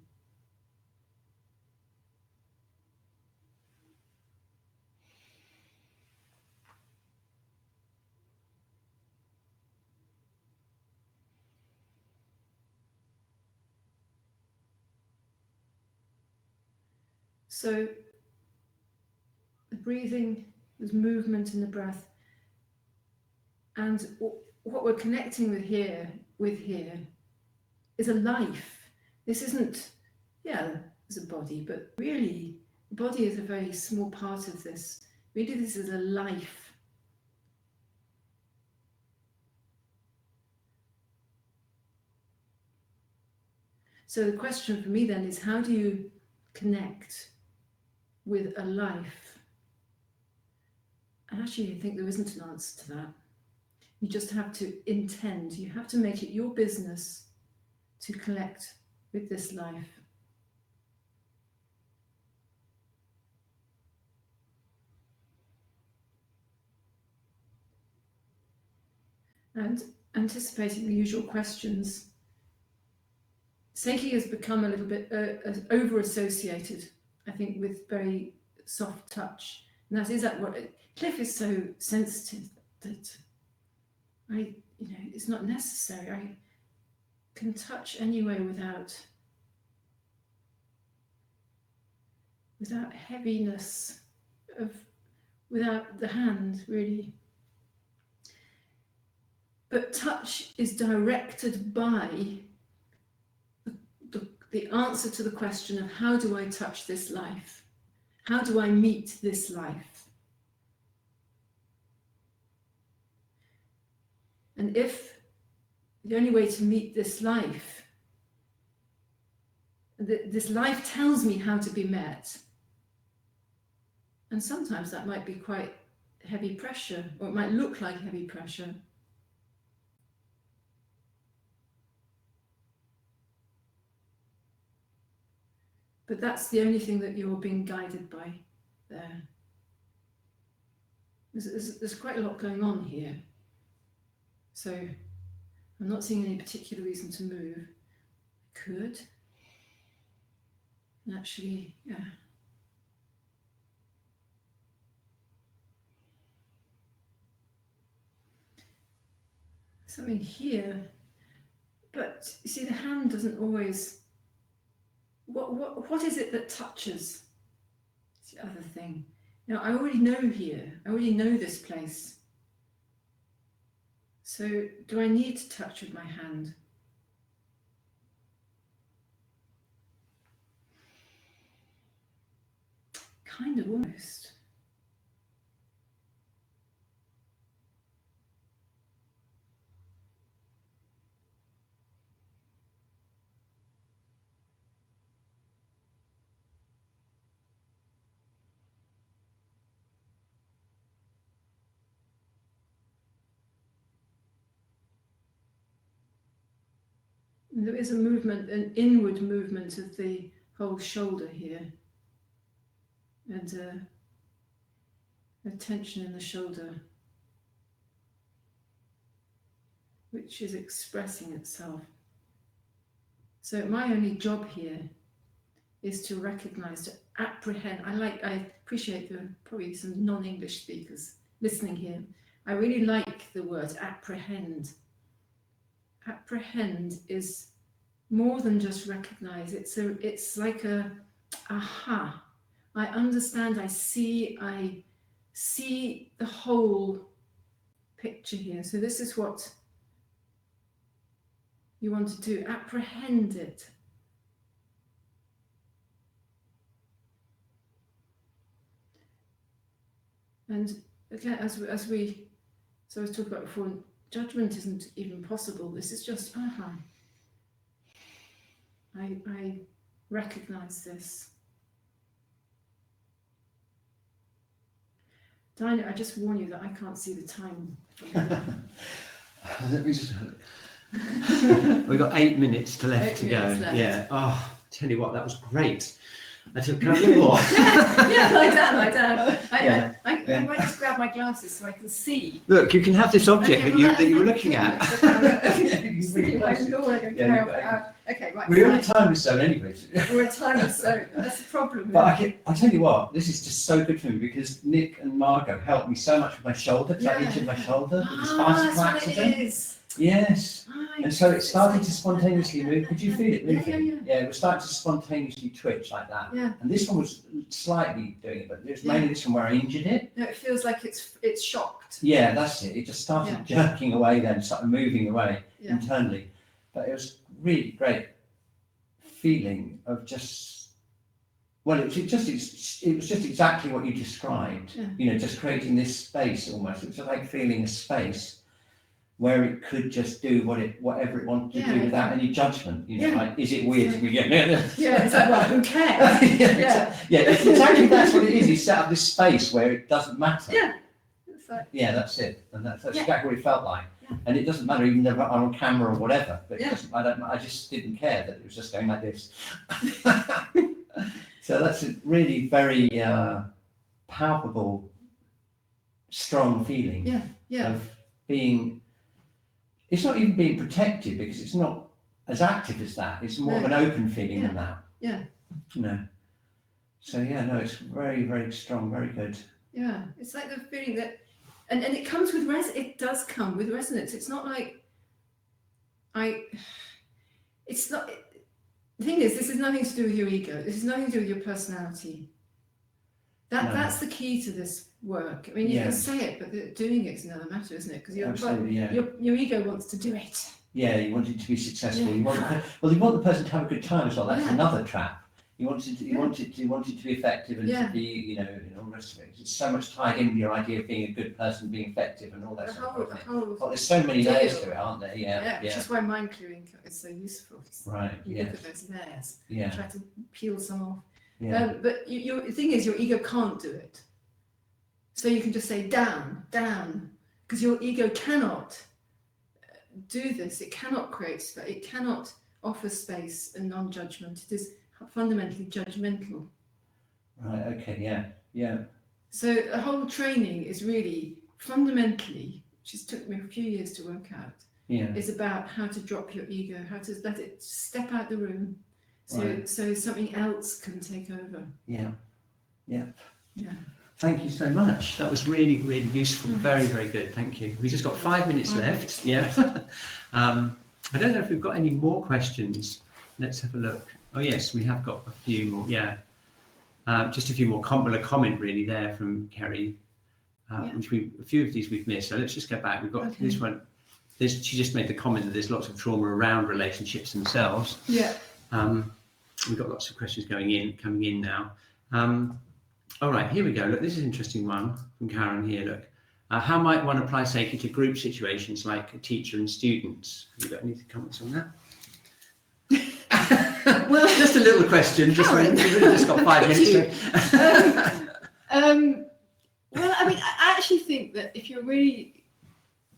So the breathing, there's movement in the breath, and what we're connecting with here is a life. This isn't, there's a body, but really the body is a very small part of this. Really, this is a life. So the question for me then is, how do you connect with a life? And actually, I think there isn't an answer to that. You just have to intend. You have to make it your business to connect with this life. And anticipating the usual questions, Sei-ki has become a little bit over-associated, I think, with very soft touch. And that is what Cliff is so sensitive that it's not necessary. I can touch anyway without heaviness without the hand, really. But touch is directed by the answer to the question of, how do I touch this life? How do I meet this life? And if the only way to meet this life, this life tells me how to be met, and sometimes that might be quite heavy pressure, or it might look like heavy pressure. But that's the only thing that you're being guided by there. there's quite a lot going on here. So I'm not seeing any particular reason to move. Could. Actually, yeah. Something here, but you see, the hand doesn't always. What is it that touches? It's the other thing. Now, I already know here. I already know this place. So, do I need to touch with my hand? Kind of, almost. There is a movement, an inward movement of the whole shoulder here, and a tension in the shoulder, which is expressing itself. So my only job here is to recognize, to apprehend. I appreciate there are probably some non-English speakers listening here. I really like the word apprehend. Apprehend is more than just recognize. It's like a aha. I understand, I see the whole picture here. So this is what you want to do, apprehend it. And again, as we so I was talking about before, judgment isn't even possible. This is just aha. I recognize this. Dinah, I just warn you that I can't see the time. Let me just. We've got 8 minutes left to go. Left. Yeah. Oh, tell you what, that was great. I took a little more. Yeah, lie down. I might just grab my glasses so I can see. Look, you can have this object that you were looking at. Okay, right. We're on a time zone anyway. We're a time zone. That's the problem. But I tell you what, this is just so good for me because Nick and Margot helped me so much with my shoulder, that itch in my shoulder, with this bicycle accident. Yes. And so it started to spontaneously move. Could you feel it moving? Yeah, it was starting to spontaneously twitch like that. Yeah. And this one was slightly doing it, but it was mainly this one where I injured it. No, it feels like it's shocked. Yeah, that's it. It just started jerking away then, started moving away internally. But it was really great feeling of just, well, it was just exactly what you described. Yeah. You know, just creating this space almost. It's like feeling a space where it could just do whatever it wanted to do without any judgment. You know, like, is it weird? Yeah, it's like, well, who cares? It's exactly that's what it is. He set up this space where it doesn't matter. Yeah. It's like, yeah, that's it. And that's exactly what it felt like. Yeah. And it doesn't matter even if I'm on camera or whatever. But it doesn't, I just didn't care that it was just going like this. So that's a really very palpable, strong feeling of being. It's not even being protected because it's not as active as that. It's more of an open feeling than that. Yeah. You know. So it's very, very strong, very good. Yeah, it's like the feeling that, and it comes with it does come with resonance. It's not like it's not. The thing is, this has nothing to do with your ego. This has nothing to do with your personality. That's the key to this work. I mean, you can say it, but doing it is another matter, isn't it? Because your ego wants to do it. Yeah, you want it to be successful. You want the person to have a good time as well. That's another trap. You want it to be effective and to be, and all the rest of it. It's so much tied in with your idea of being a good person, being effective, and all that sort of thing. There's so many layers to it, aren't there? Yeah. Which is why mind clearing is so useful. Right. You look at those layers. Yeah. Try to peel some off. Yeah. But the thing is, your ego can't do it. So you can just say down, because your ego cannot do this. It cannot create space. It cannot offer space and non-judgment. It is fundamentally judgmental. Right. Okay. Yeah. So the whole training is really fundamentally, which has took me a few years to work out, is about how to drop your ego, how to let it step out the room, so something else can take over. Yeah. Thank you so much. That was really, really useful. Very, very good. Thank you. We've just got 5 minutes left. Yeah. I don't know if we've got any more questions. Let's have a look. Oh yes, we have got a few more. Yeah. Just a few more. A comment really there from Kerry, which a few of these we've missed. So let's just go back. We've got this one. She just made the comment that there's lots of trauma around relationships themselves. Yeah. We've got lots of questions coming in now. All right, here we go. Look, this is an interesting one from Karen here. Look, how might one apply Sei-ki to group situations like a teacher and students? Have you got any comments on that? Well, just a little question. We've really just got 5 minutes. Well, I mean, I actually think that if you're really,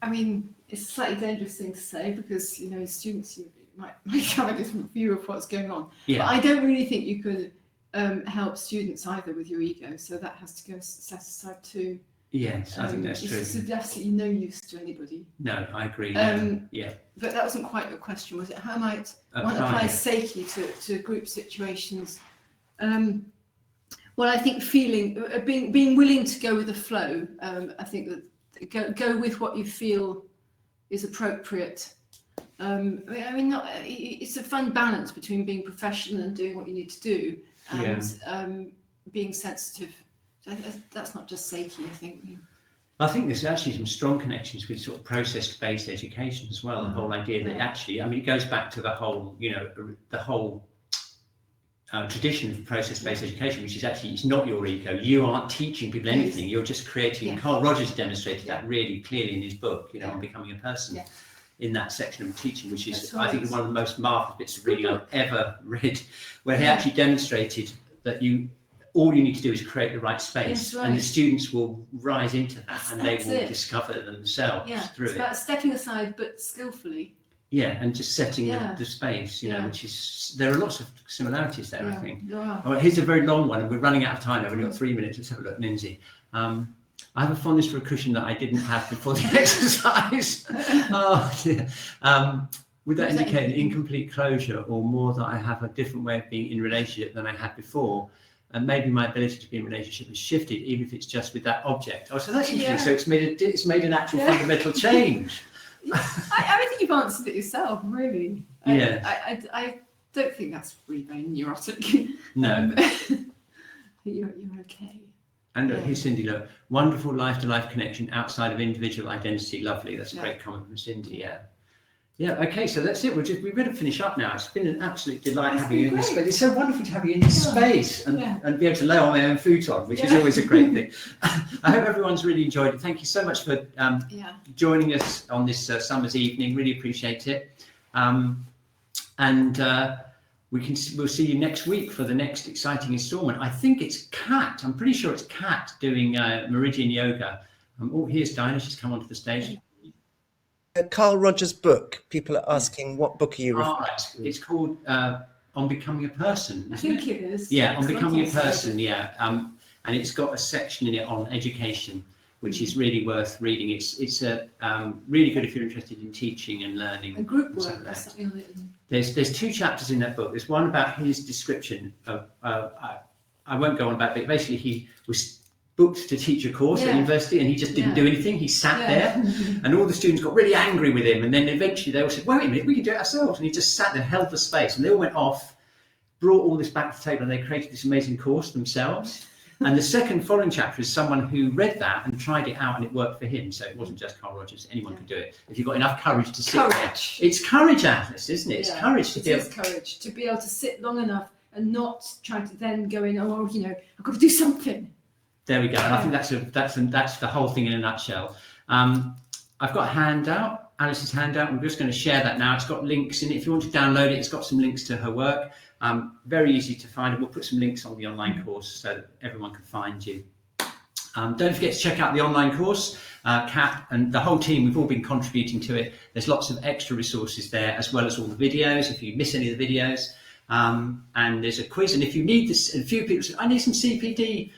I mean, it's a slightly dangerous thing to say because, you know, students might have a different view of what's going on. Yeah. But I don't really think you could help students either with your ego, so that has to go set aside too. Yes, I think that's true. It's absolutely no use to anybody. No, I agree. Yeah. But that wasn't quite your question, was it? How might one apply Sei-ki to group situations? Well, I think being willing to go with the flow. I think that go with what you feel is appropriate. I mean, it's a fun balance between being professional and doing what you need to do, and being sensitive. That's not just Sei-ki, I think. I think there's actually some strong connections with sort of process-based education as well. The whole idea that actually, I mean, it goes back to the whole, tradition of process-based education, which is actually, it's not your ego. You aren't teaching people anything. You're just creating. Carl Rogers demonstrated that really clearly in his book, on becoming a person. Yeah. In that section of teaching, which is, I think, one of the most marvelous bits of reading I've ever read, where he actually demonstrated that all you need to do is create the right space, and the students will rise into that, and they will discover themselves through it. It's about stepping aside, but skillfully. Yeah, and just setting the space, which is, there are lots of similarities there, I think. Yeah. All right, here's a very long one, and we're running out of time. I've only got 3 minutes. Let's have a look, Lindsay. I have a fondness for a cushion that I didn't have before the exercise. Oh dear. Would that indicate an incomplete closure, or more that I have a different way of being in relationship than I had before? And maybe my ability to be in relationship has shifted, even if it's just with that object. Oh, so that's interesting. So it's made an actual fundamental change. I think you've answered it yourself, really. I don't think that's really very neurotic. No. You're okay. And here's Cindy, look, wonderful life-to-life connection outside of individual identity. Lovely. That's a great comment from Cindy. Yeah, okay, so that's it. We better finish up now. It's been an absolute delight having you in this space. It's so wonderful to have you in this space and be able to lay on my own futon, which is always a great thing. I hope everyone's really enjoyed it. Thank you so much for joining us on this summer's evening. Really appreciate it. We'll see you next week for the next exciting installment. I think it's Kat. I'm pretty sure it's Kat doing Meridian Yoga. Here's Dinah. She's come onto the stage. Carl Rogers' book. People are asking, what book are you referring to? It's called On Becoming a Person. I think it is. Yeah, On Becoming a Person. Yeah, and it's got a section in it on education, which is really worth reading. It's really good if you're interested in teaching and learning. And group work. That's something on it. There's 2 chapters in that book. There's one about his description of, I won't go on about it, but basically he was booked to teach a course at university and he just didn't do anything. He sat there and all the students got really angry with him, and then eventually they all said, wait a minute, we can do it ourselves. And he just sat there, held the space, and they all went off, brought all this back to the table, and they created this amazing course themselves. And the following chapter is someone who read that and tried it out and it worked for him. So it wasn't just Carl Rogers, anyone could do it. If you've got enough courage to sit there. It's courage, Alice, isn't it? It's courage to courage to be able to sit long enough and not try to then go in, I've got to do something. There we go. And I think that's the whole thing in a nutshell. I've got a handout, Alice's handout. I'm just going to share that now. It's got links in it. If you want to download it, it's got some links to her work. Very easy to find. We'll put some links on the online course so that everyone can find you. Don't forget to check out the online course. Kat and the whole team, we've all been contributing to it. There's lots of extra resources there, as well as all the videos, if you miss any of the videos. And there's a quiz. And if you need this, a few people say, I need some CPD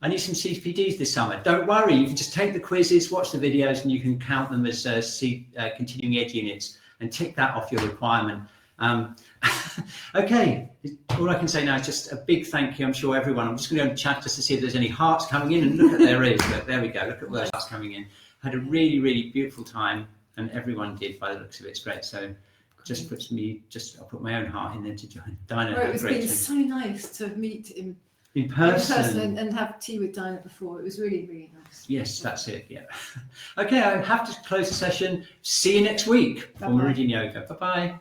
I need some CPDs this summer. Don't worry, you can just take the quizzes, watch the videos, and you can count them as continuing ed units and tick that off your requirement. Okay, all I can say now is just a big thank you. I'm sure everyone, I'm just going to go and chat just to see if there's any hearts coming in, and look at there is. Look, there we go, look at those hearts coming in. Had a really, really beautiful time, and everyone did by the looks of it. It's great. So just puts me, I'll put my own heart in there to join. Dinah, well, it's been so nice to meet in person and have tea with Dinah before. It was really, really nice. Yes, that's it. Yeah. Okay, I have to close the session. See you next week for Meridian Yoga. Bye-bye.